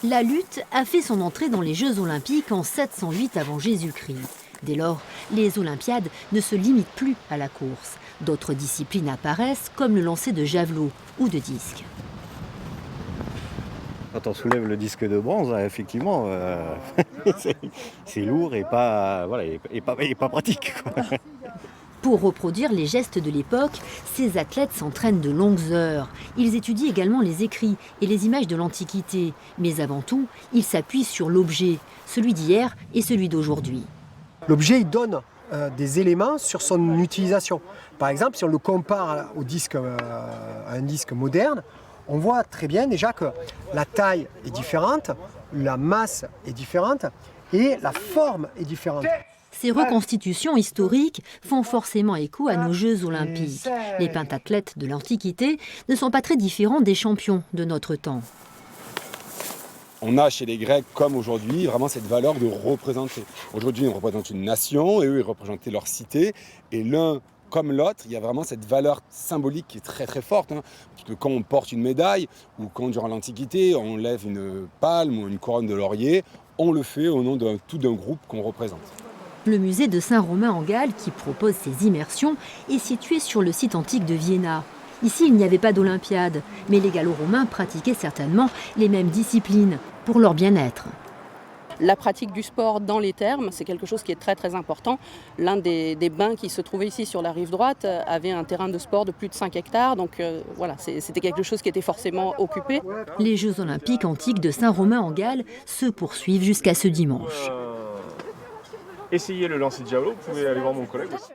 La lutte a fait son entrée dans les Jeux Olympiques en 708 avant Jésus-Christ. Dès lors, les Olympiades ne se limitent plus à la course. D'autres disciplines apparaissent, comme le lancer de javelot ou de disque. Quand on soulève le disque de bronze, effectivement, c'est lourd et pas, voilà, et pas pratique, quoi. Pour reproduire les gestes de l'époque, ces athlètes s'entraînent de longues heures. Ils étudient également les écrits et les images de l'Antiquité. Mais avant tout, ils s'appuient sur l'objet, celui d'hier et celui d'aujourd'hui. L'objet il donne des éléments sur son utilisation. Par exemple, si on le compare au disque, à un disque moderne, on voit très bien déjà que la taille est différente, la masse est différente et la forme est différente. Ces reconstitutions historiques font forcément écho à nos Jeux Olympiques. Les pentathlètes de l'Antiquité ne sont pas très différents des champions de notre temps. On a chez les Grecs, comme aujourd'hui, vraiment cette valeur de représenter. Aujourd'hui, on représente une nation et eux, ils représentaient leur cité. Et l'un comme l'autre, il y a vraiment cette valeur symbolique qui est très très forte. Parce que quand on porte une médaille ou quand durant l'Antiquité, on lève une palme ou une couronne de laurier, on le fait au nom d'un groupe qu'on représente. Le musée de Saint-Romain en Galles, qui propose ces immersions, est situé sur le site antique de Vienna. Ici, il n'y avait pas d'Olympiade, mais les Gallo-Romains pratiquaient certainement les mêmes disciplines pour leur bien-être. La pratique du sport dans les thermes, c'est quelque chose qui est très très important. L'un des bains qui se trouvait ici sur la rive droite avait un terrain de sport de plus de 5 hectares, donc voilà, c'était quelque chose qui était forcément occupé. Les Jeux Olympiques antiques de Saint-Romain en Galles se poursuivent jusqu'à ce dimanche. Essayez le lancer de javelot, vous pouvez aller voir mon collègue aussi.